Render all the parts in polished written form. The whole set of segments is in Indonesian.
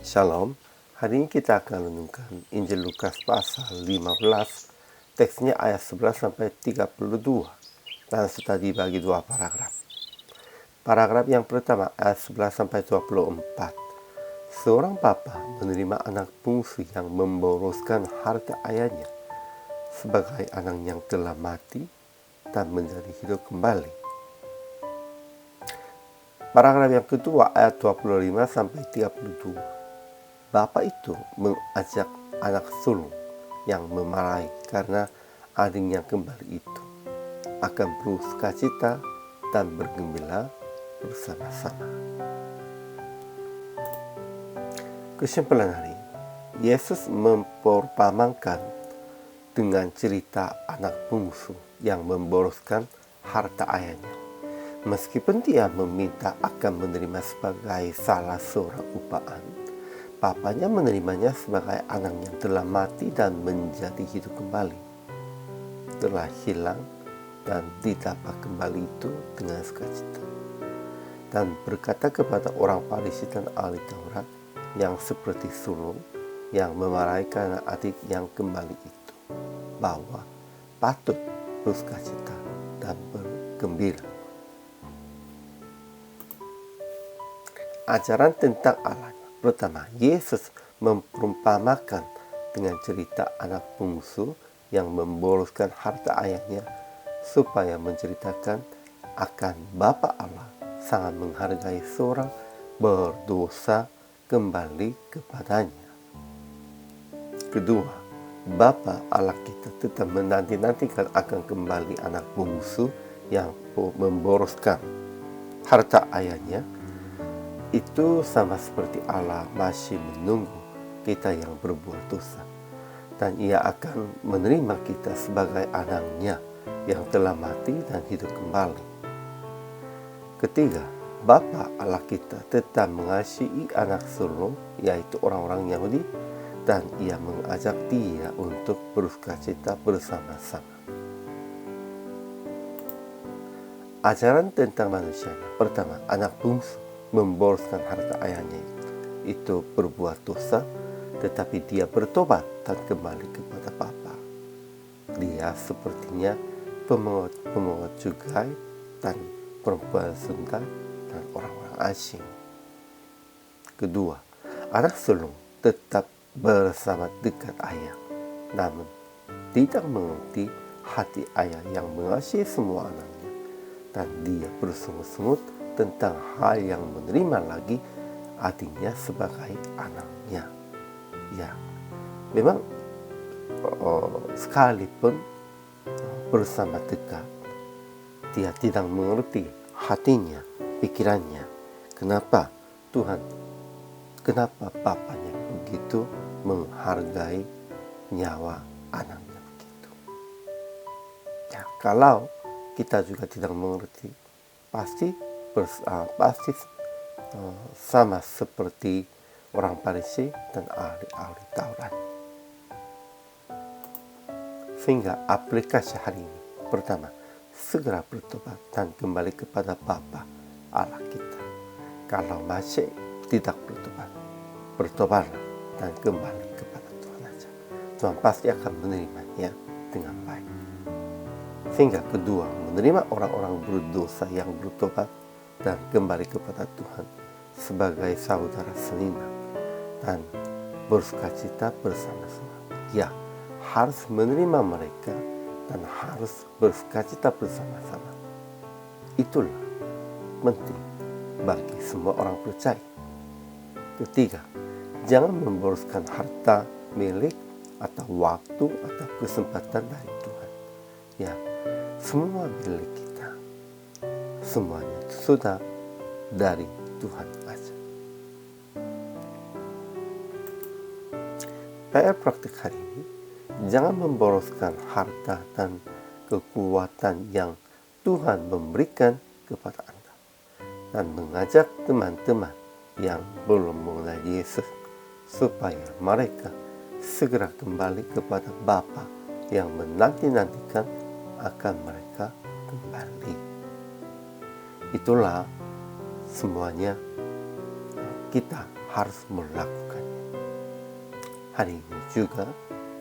Shalom, hari ini kita akan renungkan Injil Lukas pasal 15, teksnya ayat 11 sampai 32, dan sudah dibagi dua paragraf. Paragraf yang pertama ayat 11 sampai 24. Seorang bapa menerima anak bungsu yang memboroskan harta ayahnya sebagai anak yang telah mati dan menjadi hidup kembali. Paragraf yang kedua ayat 25 sampai 32. Bapak itu mengajak anak sulung yang memarahi karena adiknya kembali itu akan bersukacita dan bergembira bersama-sama. Kesimpulan hari ini, Yesus memperumpamakan dengan cerita anak bungsu yang memboroskan harta ayahnya. Meskipun dia meminta akan menerima sebagai salah seorang upaan, bapaknya menerimanya sebagai anak yang telah mati dan menjadi hidup kembali. Telah hilang dan didapat kembali itu dengan sukacita. Dan berkata kepada orang Farisi dan ahli Taurat yang seperti sulung yang memarahi karena adik yang kembali itu, bahwa patut bersukacita dan bergembira. Ajaran tentang Allah. Pertama, Yesus memperumpamakan dengan cerita anak bungsu yang memboroskan harta ayahnya supaya menceritakan akan Bapa Allah sangat menghargai seorang berdosa kembali kepadanya. Kedua, Bapa Allah kita tetap menanti-nantikan akan kembali anak bungsu yang memboroskan harta ayahnya. Itu sama seperti Allah masih menunggu kita yang berbuat dosa, dan ia akan menerima kita sebagai anaknya yang telah mati dan hidup kembali. Ketiga, Bapa Allah kita tetap mengasihi anak sulung, yaitu orang-orang Yahudi, dan ia mengajak dia untuk bersukacita bersama-sama. Ajaran tentang manusianya. Pertama, anak bungsu memboroskan harta ayahnya itu berbuat dosa, tetapi dia bertobat dan kembali kepada Bapa. Dia sepertinya pemungut cukai dan perempuan Sunda dan orang-orang asing. Kedua, anak sulung tetap bersama dekat ayah, namun tidak mengerti hati ayah yang mengasihi semua anaknya, dan dia bersungut-sungut tentang hal yang menerima lagi adiknya sebagai anaknya. Ya, memang sekalipun bersama dekat, dia tidak mengerti hatinya, pikirannya. Kenapa bapaknya begitu menghargai nyawa anaknya begitu. Ya, kalau kita juga tidak mengerti, pasti sama seperti orang Farisi dan ahli Taurat. Sehingga aplikasi hari ini, pertama, segera bertobat dan kembali kepada Bapa Allah kita. Kalau masih tidak bertobatlah dan kembali kepada Tuhan saja. Tuhan pasti akan menerimanya dengan baik. Sehingga kedua, menerima orang-orang berdosa yang bertobat dan kembali kepada Tuhan sebagai saudara seiman dan bersukacita bersama-sama. Ya, harus menerima mereka dan harus bersukacita bersama-sama. Itulah penting bagi semua orang percaya. Ketiga, jangan memboroskan harta milik atau waktu atau kesempatan dari Tuhan. Ya, semua milik kita, semuanya sudah dari Tuhan aja. PR praktik hari ini, jangan memboroskan harta dan kekuatan yang Tuhan memberikan kepada Anda, dan mengajak teman-teman yang belum mengenal Yesus supaya mereka segera kembali kepada Bapa yang menanti-nantikan akan mereka kembali. Itulah semuanya kita harus melakukan. hari ini juga.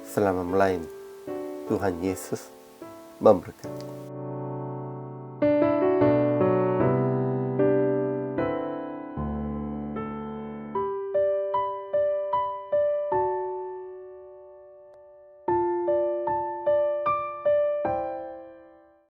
Selama melayani, Tuhan Yesus memberkati.